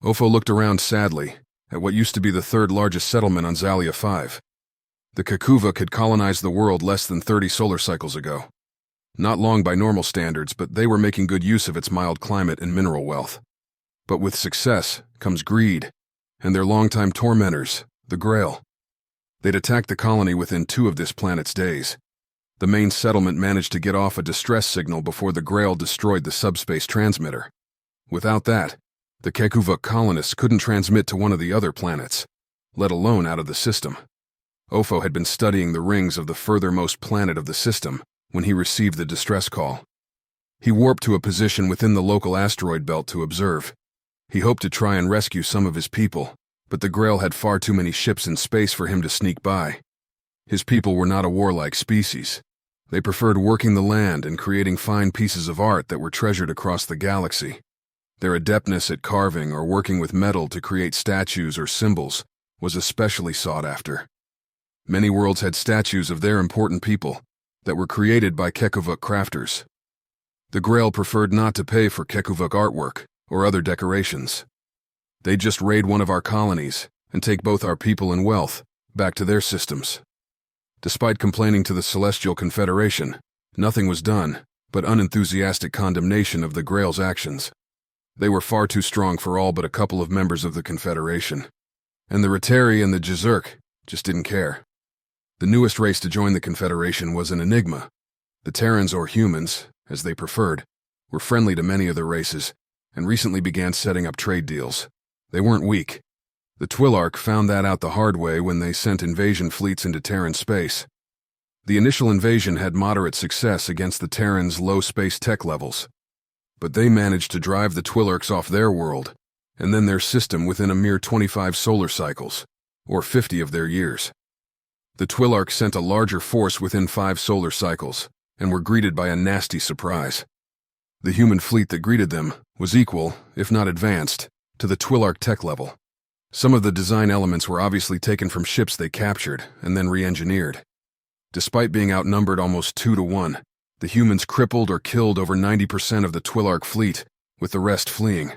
Ofo looked around sadly at what used to be the third largest settlement on Zalia 5. The Kakuvuk had colonized the world less than 30 solar cycles ago. Not long by normal standards, but they were making good use of its mild climate and mineral wealth. But with success comes greed, and their longtime tormentors, the Gre'l. They'd attacked the colony within 2 of this planet's days. The main settlement managed to get off a distress signal before the Gre'l destroyed the subspace transmitter. Without that, the Kakuvuk colonists couldn't transmit to one of the other planets, let alone out of the system. Ofo had been studying the rings of the furthermost planet of the system when he received the distress call. He warped to a position within the local asteroid belt to observe. He hoped to try and rescue some of his people, but the Gre'l had far too many ships in space for him to sneak by. His people were not a warlike species. They preferred working the land and creating fine pieces of art that were treasured across the galaxy. Their adeptness at carving or working with metal to create statues or symbols was especially sought after. Many worlds had statues of their important people that were created by Kakuvuk crafters. The Gre'l preferred not to pay for Kakuvuk artwork or other decorations. They'd just raid one of our colonies and take both our people and wealth back to their systems. Despite complaining to the Celestial Confederation, nothing was done but unenthusiastic condemnation of the Gre'l's actions. They were far too strong for all but a couple of members of the Confederation. And the Rotary and the Jazurk just didn't care. The newest race to join the Confederation was an enigma. The Terrans, or humans, as they preferred, were friendly to many other races and recently began setting up trade deals. They weren't weak. The Twi'lek found that out the hard way when they sent invasion fleets into Terran space. The initial invasion had moderate success against the Terrans' low space tech levels, but they managed to drive the Twi'leks off their world and then their system within a mere 25 solar cycles, or 50 of their years. The Twi'lek sent a larger force within 5 solar cycles and were greeted by a nasty surprise. The human fleet that greeted them was equal, if not advanced, to the Twi'lek tech level. Some of the design elements were obviously taken from ships they captured and then re-engineered. Despite being outnumbered almost 2-1, the humans crippled or killed over 90% of the Twi'lek fleet, with the rest fleeing.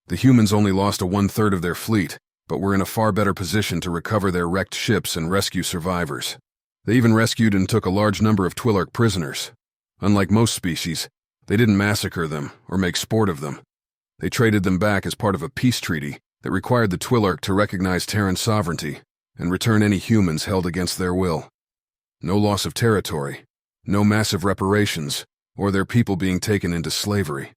The humans only lost 1/3 of their fleet, but were in a far better position to recover their wrecked ships and rescue survivors. They even rescued and took a large number of Twi'lek prisoners. Unlike most species, they didn't massacre them or make sport of them. They traded them back as part of a peace treaty that required the Twi'lek to recognize Terran sovereignty and return any humans held against their will. No loss of territory, no massive reparations, or their people being taken into slavery.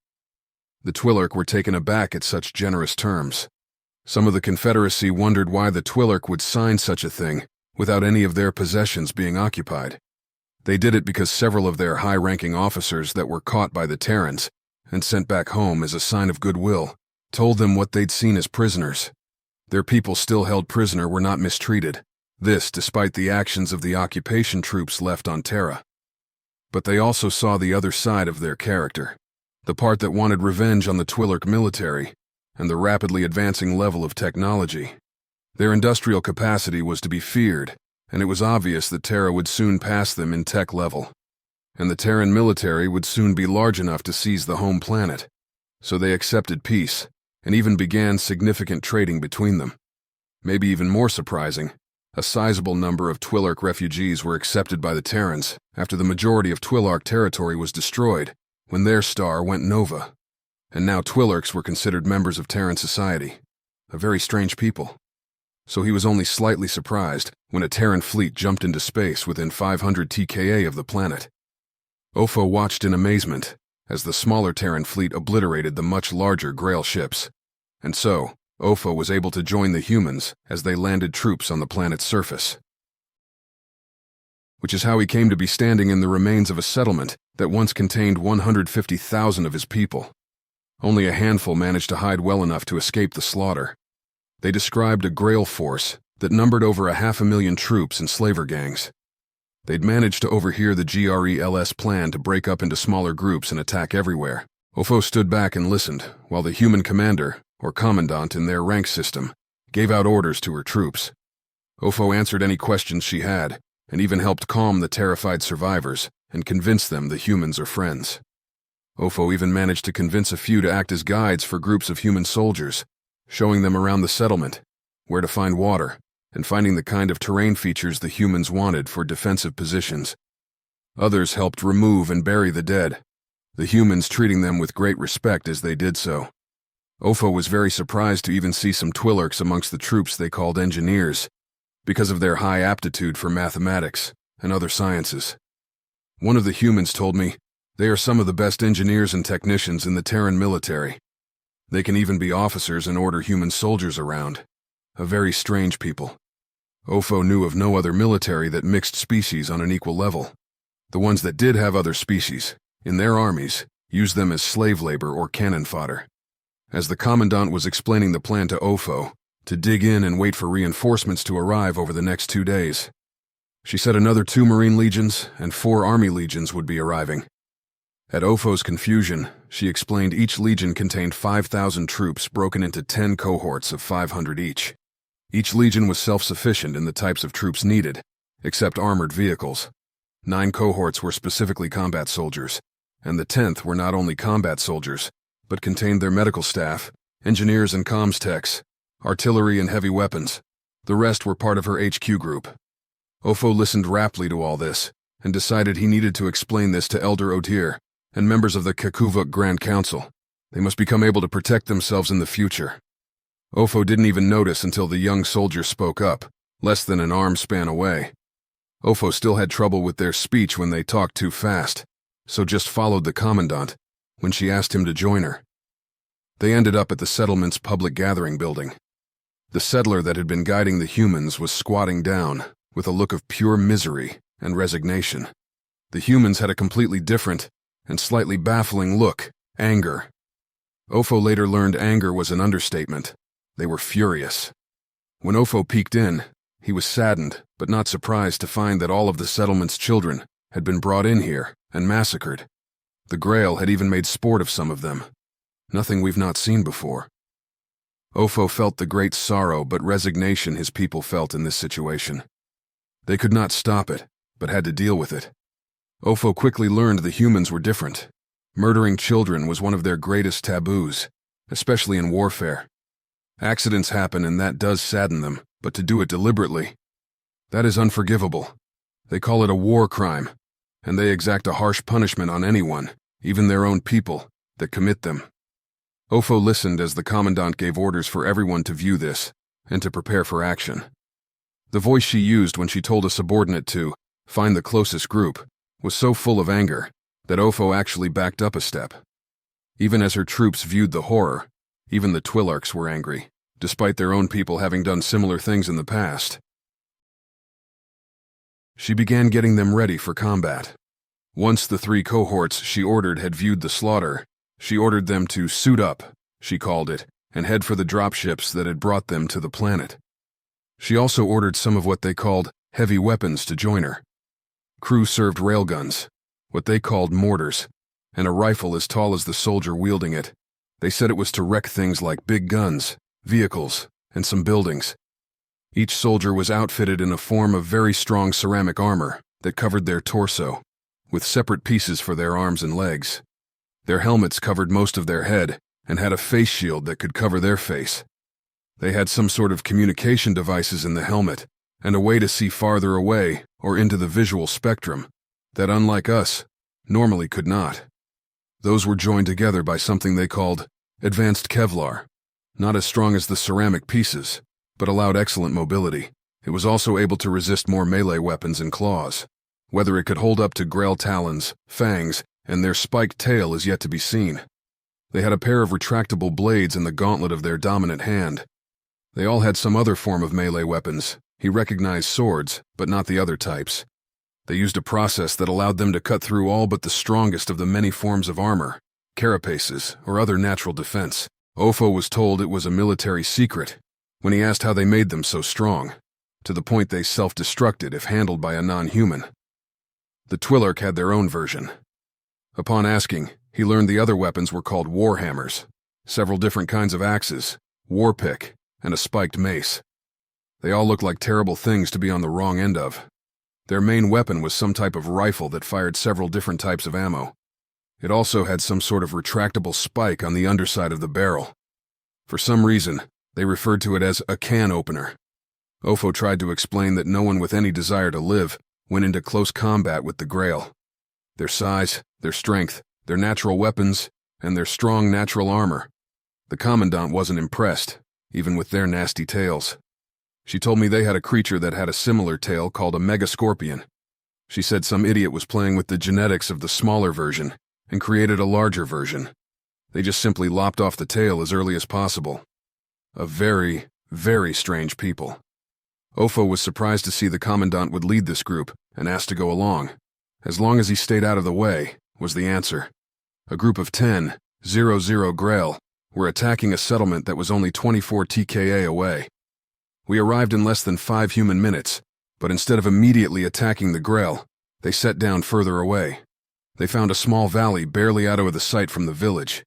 The Twi'lek were taken aback at such generous terms. Some of the Confederacy wondered why the Twi'lek would sign such a thing without any of their possessions being occupied. They did it because several of their high-ranking officers that were caught by the Terrans and sent back home as a sign of goodwill told them what they'd seen as prisoners. Their people still held prisoner were not mistreated, this despite the actions of the occupation troops left on Terra. But they also saw the other side of their character, the part that wanted revenge on the Twi'lek military and the rapidly advancing level of technology. Their industrial capacity was to be feared, and it was obvious that Terra would soon pass them in tech level. And the Terran military would soon be large enough to seize the home planet. So they accepted peace, and even began significant trading between them. Maybe even more surprising, a sizable number of Twi'lek refugees were accepted by the Terrans after the majority of Twi'lek territory was destroyed when their star went nova. And now Twi'leks were considered members of Terran society, a very strange people. So he was only slightly surprised when a Terran fleet jumped into space within 500 TKA of the planet. Ofo watched in amazement as the smaller Terran fleet obliterated the much larger Gre'l ships. And so, Ofo was able to join the humans as they landed troops on the planet's surface. Which is how he came to be standing in the remains of a settlement that once contained 150,000 of his people. Only a handful managed to hide well enough to escape the slaughter. They described a Gre'l force that numbered over 500,000 troops and slaver gangs. They'd managed to overhear the Gre'l's plan to break up into smaller groups and attack everywhere. Ofo stood back and listened while the human commander, or commandant in their rank system, gave out orders to her troops. Ofo answered any questions she had, and even helped calm the terrified survivors and convince them the humans are friends. Ofo even managed to convince a few to act as guides for groups of human soldiers, showing them around the settlement, where to find water, and finding the kind of terrain features the humans wanted for defensive positions. Others helped remove and bury the dead, the humans treating them with great respect as they did so. Ofo was very surprised to even see some Twi'leks amongst the troops they called engineers, because of their high aptitude for mathematics and other sciences. One of the humans told me they are some of the best engineers and technicians in the Terran military. They can even be officers and order human soldiers around. A very strange people. Ofo knew of no other military that mixed species on an equal level. The ones that did have other species, in their armies, used them as slave labor or cannon fodder. As the commandant was explaining the plan to Ofo, to dig in and wait for reinforcements to arrive over the next 2 days. She said another 2 Marine legions and 4 Army legions would be arriving. At Ofo's confusion, she explained each legion contained 5,000 troops broken into 10 cohorts of 500 each. Each legion was self-sufficient in the types of troops needed, except armored vehicles. 9 cohorts were specifically combat soldiers, and the 10th were not only combat soldiers, but contained their medical staff, engineers and comms techs, artillery and heavy weapons. The rest were part of her HQ group. Ofo listened raptly to all this, and decided he needed to explain this to Elder Otir and members of the Kakuvuk Grand Council. They must become able to protect themselves in the future. Ofo didn't even notice until the young soldier spoke up, less than an arm span away. Ofo still had trouble with their speech when they talked too fast, so just followed the commandant when she asked him to join her. They ended up at the settlement's public gathering building. The settler that had been guiding the humans was squatting down, with a look of pure misery and resignation. The humans had a completely different and slightly baffling look, anger. Ofo later learned anger was an understatement. They were furious. When Ofo peeked in, he was saddened but not surprised to find that all of the settlement's children had been brought in here and massacred. The Gre'l had even made sport of some of them. Nothing we've not seen before. Ofo felt the great sorrow but resignation his people felt in this situation. They could not stop it, but had to deal with it. Ofo quickly learned the humans were different. Murdering children was one of their greatest taboos, especially in warfare. Accidents happen and that does sadden them, but to do it deliberately, that is unforgivable. They call it a war crime, and they exact a harsh punishment on anyone, even their own people, that commit them. Ofo listened as the commandant gave orders for everyone to view this, and to prepare for action. The voice she used when she told a subordinate to find the closest group was so full of anger that Ofo actually backed up a step. Even as her troops viewed the horror, even the Twi'leks were angry, despite their own people having done similar things in the past. She began getting them ready for combat. Once the 3 cohorts she ordered had viewed the slaughter, she ordered them to suit up, she called it, and head for the dropships that had brought them to the planet. She also ordered some of what they called heavy weapons to join her. Crew served railguns, what they called mortars, and a rifle as tall as the soldier wielding it. They said it was to wreck things like big guns, vehicles, and some buildings. Each soldier was outfitted in a form of very strong ceramic armor that covered their torso, with separate pieces for their arms and legs. Their helmets covered most of their head and had a face shield that could cover their face. They had some sort of communication devices in the helmet and a way to see farther away or into the visual spectrum that, unlike us, normally could not. Those were joined together by something they called advanced Kevlar, not as strong as the ceramic pieces, but allowed excellent mobility. It was also able to resist more melee weapons and claws. Whether it could hold up to Gre'l talons, fangs, and their spiked tail is yet to be seen. They had a pair of retractable blades in the gauntlet of their dominant hand. They all had some other form of melee weapons. He recognized swords, but not the other types. They used a process that allowed them to cut through all but the strongest of the many forms of armor, carapaces, or other natural defense. Ofo was told it was a military secret when he asked how they made them so strong, to the point they self-destructed if handled by a non-human. The Twi'lek had their own version. Upon asking, he learned the other weapons were called war hammers, several different kinds of axes, war pick, and a spiked mace. They all looked like terrible things to be on the wrong end of. Their main weapon was some type of rifle that fired several different types of ammo. It also had some sort of retractable spike on the underside of the barrel. For some reason, They referred to it as a can opener. Ofo tried to explain that no one with any desire to live went into close combat with the Gre'l. Their size, their strength, their natural weapons, and their strong natural armor. The Commandant wasn't impressed, even with their nasty tails. She told me they had a creature that had a similar tail called a mega scorpion. She said some idiot was playing with the genetics of the smaller version and created a larger version. They just simply lopped off the tail as early as possible. A very, very strange people. Ofo was surprised to see the Commandant would lead this group and asked to go along. As long as he stayed out of the way, was the answer. A group of 10, 00 Gre'l, were attacking a settlement that was only 24 TKA away. We arrived in less than 5 human minutes, but instead of immediately attacking the Gre'l, they set down further away. They found a small valley barely out of the sight from the village.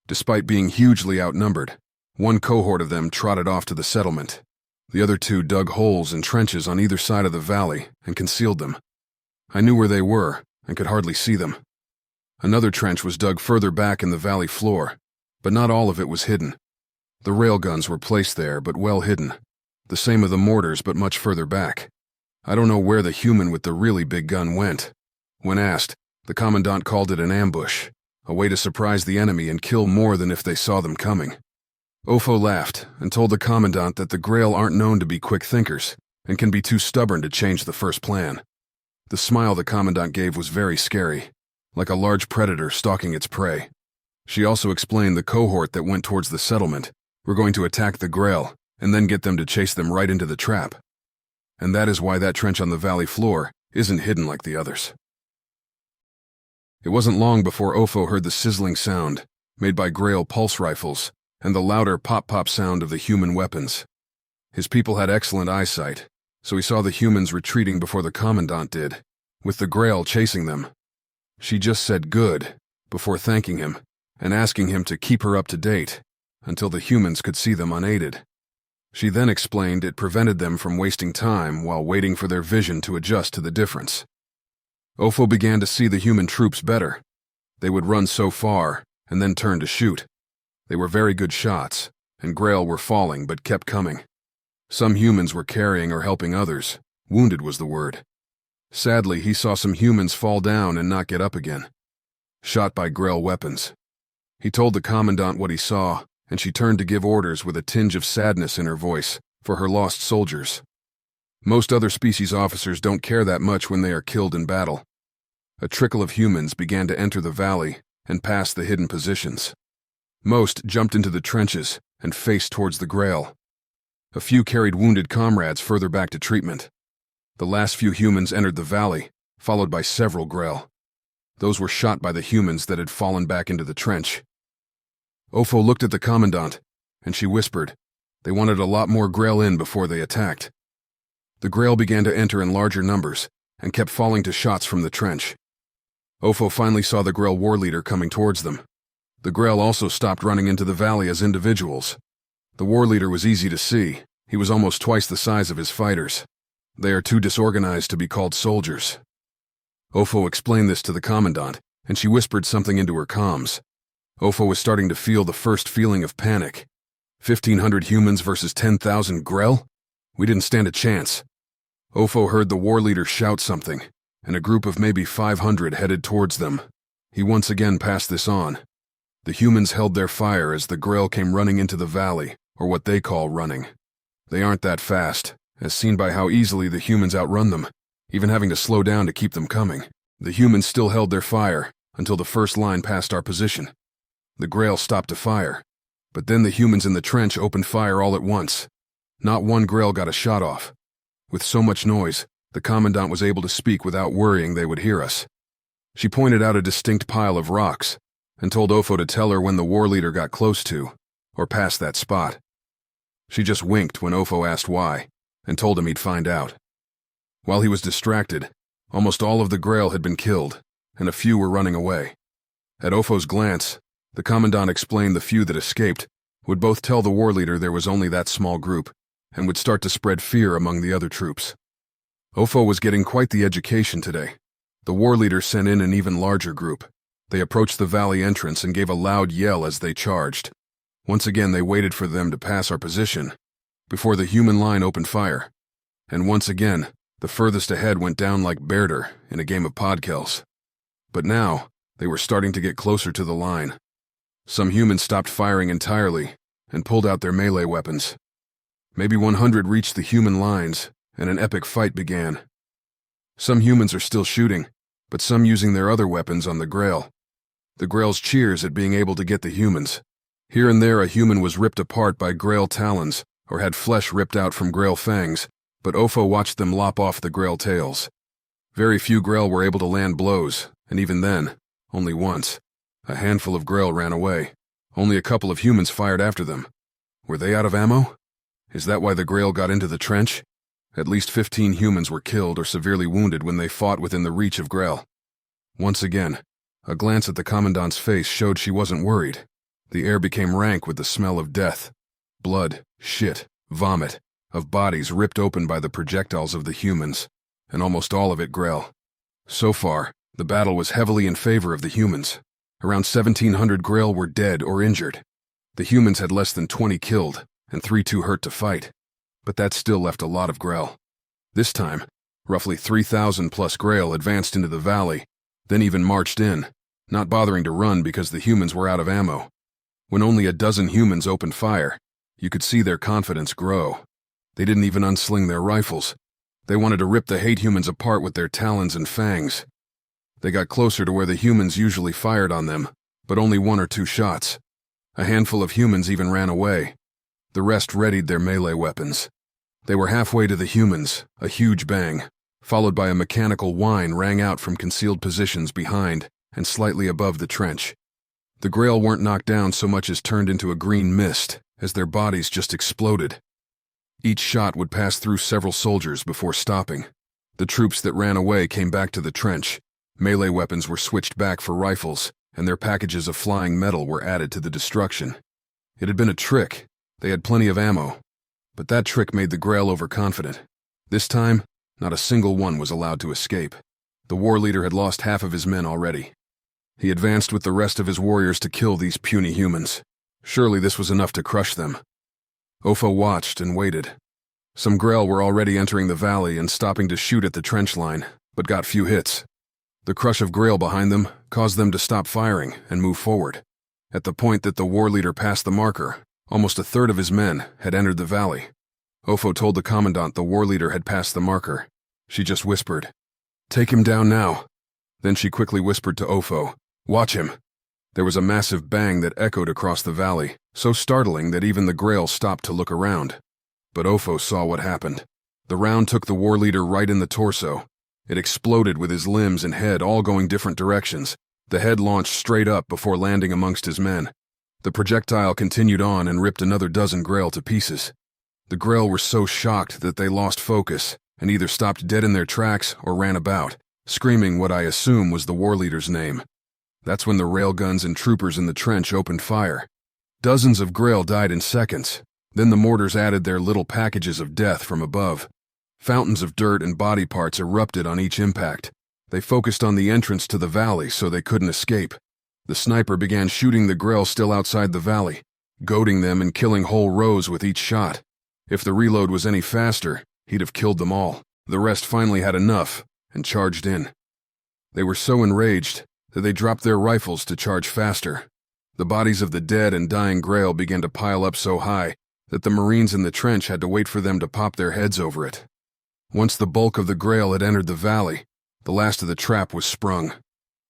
Despite being hugely outnumbered, one cohort of them trotted off to the settlement. The other 2 dug holes and trenches on either side of the valley and concealed them. I knew where they were and could hardly see them. Another trench was dug further back in the valley floor, but not all of it was hidden. The railguns were placed there, but well hidden. The same of the mortars, but much further back. I don't know where the human with the really big gun went. When asked, the Commandant called it an ambush, a way to surprise the enemy and kill more than if they saw them coming. Ofo laughed and told the Commandant that the Gre'l aren't known to be quick thinkers and can be too stubborn to change the first plan. The smile the Commandant gave was very scary, like a large predator stalking its prey. She also explained the cohort that went towards the settlement were going to attack the Gre'l and then get them to chase them right into the trap. And that is why that trench on the valley floor isn't hidden like the others. It wasn't long before Ofo heard the sizzling sound made by Gre'l pulse rifles and the louder pop-pop sound of the human weapons. His people had excellent eyesight, so he saw the humans retreating before the Commandant did, with the Gre'l chasing them. She just said good before thanking him and asking him to keep her up to date until the humans could see them unaided. She then explained it prevented them from wasting time while waiting for their vision to adjust to the difference. Ofo began to see the human troops better. They would run so far and then turn to shoot. They were very good shots, and Gre'l were falling but kept coming. Some humans were carrying or helping others. Wounded was the word. Sadly, he saw some humans fall down and not get up again, shot by Gre'l weapons. He told the Commandant what he saw, and she turned to give orders with a tinge of sadness in her voice for her lost soldiers. Most other species officers don't care that much when they are killed in battle. A trickle of humans began to enter the valley and pass the hidden positions. Most jumped into the trenches and faced towards the Gre'l. A few carried wounded comrades further back to treatment. The last few humans entered the valley, followed by several Gre'l. Those were shot by the humans that had fallen back into the trench. Ofo looked at the Commandant, and she whispered, they wanted a lot more Gre'l in before they attacked. The Gre'l began to enter in larger numbers and kept falling to shots from the trench. Ofo finally saw the Gre'l war leader coming towards them. The Gre'l also stopped running into the valley as individuals. The war leader was easy to see. He was almost twice the size of his fighters. They are too disorganized to be called soldiers. Ofo explained this to the Commandant, and she whispered something into her comms. Ofo was starting to feel the first feeling of panic. 1,500 humans versus 10,000 Gre'l? We didn't stand a chance. Ofo heard the war leader shout something, and a group of maybe 500 headed towards them. He once again passed this on. The humans held their fire as the Gre'l came running into the valley, or what they call running. They aren't that fast, as seen by how easily the humans outrun them, even having to slow down to keep them coming. The humans still held their fire until the first line passed our position. The Gre'l stopped to fire, but then the humans in the trench opened fire all at once. Not one Gre'l got a shot off. With so much noise, the Commandant was able to speak without worrying they would hear us. She pointed out a distinct pile of rocks and told Ofo to tell her when the war leader got close to, or past that spot. She just winked when Ofo asked why, and told him he'd find out. While he was distracted, almost all of the Gre'l had been killed, and a few were running away. At Ofo's glance, the Commandant explained the few that escaped would both tell the war leader there was only that small group, and would start to spread fear among the other troops. Ofo was getting quite the education today. The war leader sent in an even larger group. They approached the valley entrance and gave a loud yell as they charged. Once again, they waited for them to pass our position before the human line opened fire. And once again, the furthest ahead went down like Berder in a game of podkels. But now, they were starting to get closer to the line. Some humans stopped firing entirely and pulled out their melee weapons. Maybe 100 reached the human lines, and an epic fight began. Some humans are still shooting, but some using their other weapons on the Gre'l. The Gre'l's cheers at being able to get the humans. Here and there a human was ripped apart by Gre'l talons, or had flesh ripped out from Gre'l fangs, but Ofo watched them lop off the Gre'l tails. Very few Gre'l were able to land blows, and even then, only once. A handful of Gre'l ran away. Only a couple of humans fired after them. Were they out of ammo? Is that why the Gre'l got into the trench? At least 15 humans were killed or severely wounded when they fought within the reach of Gre'l. Once again, a glance at the Commandant's face showed she wasn't worried. The air became rank with the smell of death. Blood, shit, vomit, of bodies ripped open by the projectiles of the humans, and almost all of it Gre'l. So far, the battle was heavily in favor of the humans. Around 1,700 Gre'l were dead or injured. The humans had less than 20 killed, and 3 too hurt to fight. But that still left a lot of Gre'l. This time, roughly 3,000 plus Gre'l advanced into the valley, then even marched in, not bothering to run because the humans were out of ammo. When only a dozen humans opened fire, you could see their confidence grow. They didn't even unsling their rifles. They wanted to rip the hate humans apart with their talons and fangs. They got closer to where the humans usually fired on them, but only 1 or 2 shots. A handful of humans even ran away. The rest readied their melee weapons. They were halfway to the humans, a huge bang, followed by a mechanical whine rang out from concealed positions behind and slightly above the trench. The Gre'l weren't knocked down so much as turned into a green mist as their bodies just exploded. Each shot would pass through several soldiers before stopping. The troops that ran away came back to the trench. Melee weapons were switched back for rifles, and their packages of flying metal were added to the destruction. It had been a trick. They had plenty of ammo. But that trick made the Gre'l overconfident. This time, not a single one was allowed to escape. The war leader had lost half of his men already. He advanced with the rest of his warriors to kill these puny humans. Surely this was enough to crush them. Ofo watched and waited. Some Gre'l were already entering the valley and stopping to shoot at the trench line, but got few hits. The crush of Gre'l behind them caused them to stop firing and move forward. At the point that the war leader passed the marker, almost a third of his men had entered the valley. Ofo told the Commandant the war leader had passed the marker. She just whispered, "Take him down now." Then she quickly whispered to Ofo, "Watch him." There was a massive bang that echoed across the valley, so startling that even the Gre'l stopped to look around. But Ofo saw what happened. The round took the war leader right in the torso. It exploded with his limbs and head all going different directions. The head launched straight up before landing amongst his men. The projectile continued on and ripped another dozen Gre'l to pieces. The Gre'l were so shocked that they lost focus and either stopped dead in their tracks or ran about, screaming what I assume was the war leader's name. That's when the railguns and troopers in the trench opened fire. Dozens of Gre'l died in seconds. Then the mortars added their little packages of death from above. Fountains of dirt and body parts erupted on each impact. They focused on the entrance to the valley so they couldn't escape. The sniper began shooting the Gre'l still outside the valley, goading them and killing whole rows with each shot. If the reload was any faster, he'd have killed them all. The rest finally had enough and charged in. They were so enraged that they dropped their rifles to charge faster. The bodies of the dead and dying Gre'l began to pile up so high that the Marines in the trench had to wait for them to pop their heads over it. Once the bulk of the Gre'l had entered the valley, the last of the trap was sprung.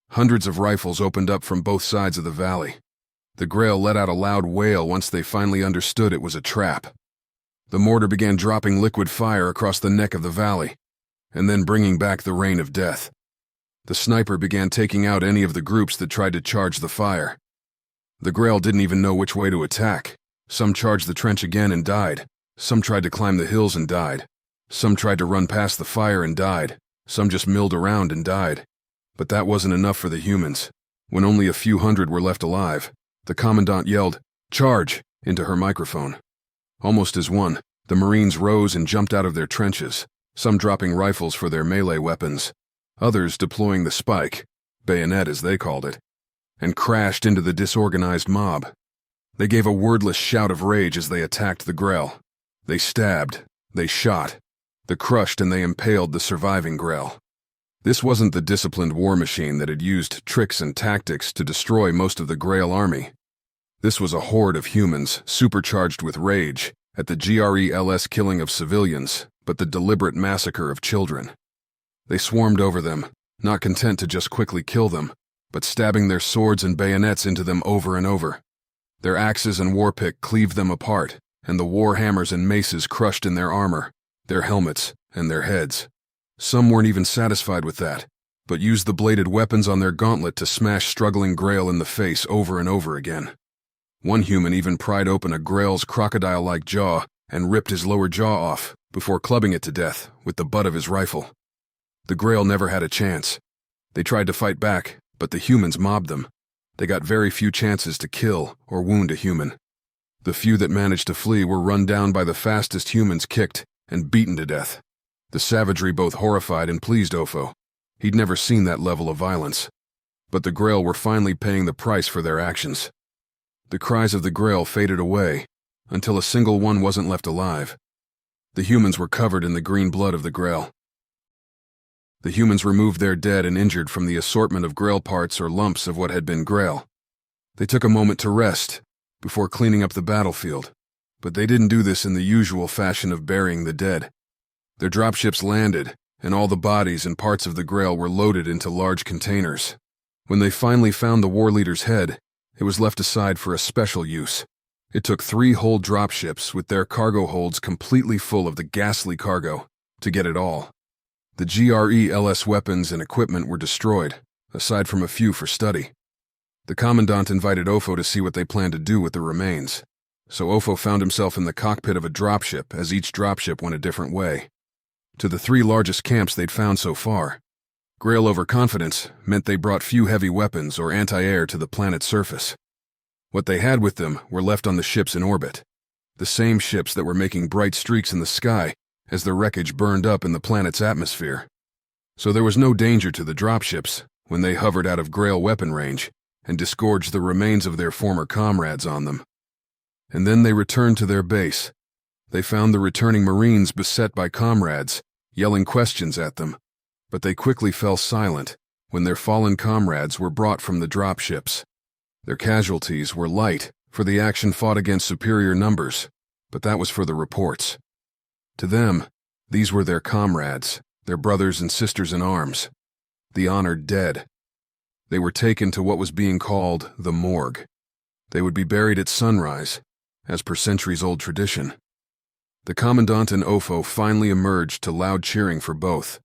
Hundreds of rifles opened up from both sides of the valley. The Gre'l let out a loud wail once they finally understood it was a trap. The mortar began dropping liquid fire across the neck of the valley, and then bringing back the rain of death. The sniper began taking out any of the groups that tried to charge the fire. The Gre'l didn't even know which way to attack. Some charged the trench again and died. Some tried to climb the hills and died. Some tried to run past the fire and died. Some just milled around and died. But that wasn't enough for the humans. When only a few hundred were left alive, the Commandant yelled, "Charge!" into her microphone. Almost as one, the Marines rose and jumped out of their trenches, some dropping rifles for their melee weapons, others deploying the spike, bayonet as they called it, and crashed into the disorganized mob. They gave a wordless shout of rage as they attacked the Gre'l. They stabbed, they shot, they crushed and they impaled the surviving Gre'l. This wasn't the disciplined war machine that had used tricks and tactics to destroy most of the Gre'l army. This was a horde of humans supercharged with rage at the Gre'l's killing of civilians, but the deliberate massacre of children. They swarmed over them, not content to just quickly kill them, but stabbing their swords and bayonets into them over and over. Their axes and warpick cleaved them apart, and the war hammers and maces crushed in their armor, their helmets, and their heads. Some weren't even satisfied with that, but used the bladed weapons on their gauntlet to smash struggling Gre'l in the face over and over again. One human even pried open a Gre'l's crocodile-like jaw and ripped his lower jaw off before clubbing it to death with the butt of his rifle. The Gre'l never had a chance. They tried to fight back, but the humans mobbed them. They got very few chances to kill or wound a human. The few that managed to flee were run down by the fastest humans, kicked and beaten to death. The savagery both horrified and pleased Ofo. He'd never seen that level of violence. But the Gre'l were finally paying the price for their actions. The cries of the Gre'l faded away, until a single one wasn't left alive. The humans were covered in the green blood of the Gre'l. The humans removed their dead and injured from the assortment of Gre'l parts or lumps of what had been Gre'l. They took a moment to rest, before cleaning up the battlefield, but they didn't do this in the usual fashion of burying the dead. Their dropships landed, and all the bodies and parts of the Gre'l were loaded into large containers. When they finally found the war leader's head, it was left aside for a special use. It took 3 whole dropships with their cargo holds completely full of the ghastly cargo to get it all. The Gre'l's weapons and equipment were destroyed, aside from a few for study. The Commandant invited Ofo to see what they planned to do with the remains, so Ofo found himself in the cockpit of a dropship as each dropship went a different way. To the 3 largest camps they'd found so far, Gre'l overconfidence meant they brought few heavy weapons or anti-air to the planet's surface. What they had with them were left on the ships in orbit, the same ships that were making bright streaks in the sky as the wreckage burned up in the planet's atmosphere. So there was no danger to the dropships when they hovered out of Gre'l weapon range and disgorged the remains of their former comrades on them. And then they returned to their base. They found the returning Marines beset by comrades, yelling questions at them, but they quickly fell silent when their fallen comrades were brought from the dropships. Their casualties were light, for the action fought against superior numbers, but that was for the reports. To them, these were their comrades, their brothers and sisters in arms, the honored dead. They were taken to what was being called the morgue. They would be buried at sunrise, as per centuries-old tradition. The Commandant and Ofo finally emerged to loud cheering for both.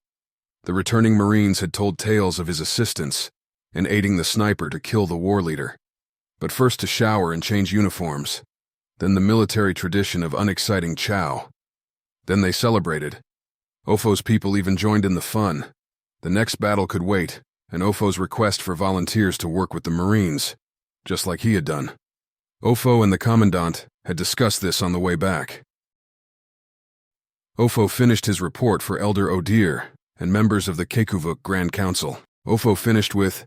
The returning Marines had told tales of his assistance in aiding the sniper to kill the war leader, but first to shower and change uniforms, then the military tradition of unexciting chow. Then they celebrated. Ofo's people even joined in the fun. The next battle could wait, and Ofo's request for volunteers to work with the Marines, just like he had done. Ofo and the Commandant had discussed this on the way back. Ofo finished his report for Elder Odir and members of the Kekuvuk Grand Council. Ofo finished with,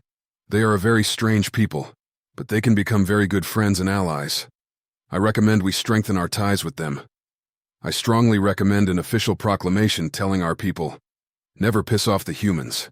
"They are a very strange people, but they can become very good friends and allies. I recommend we strengthen our ties with them. I strongly recommend an official proclamation telling our people, never piss off the humans.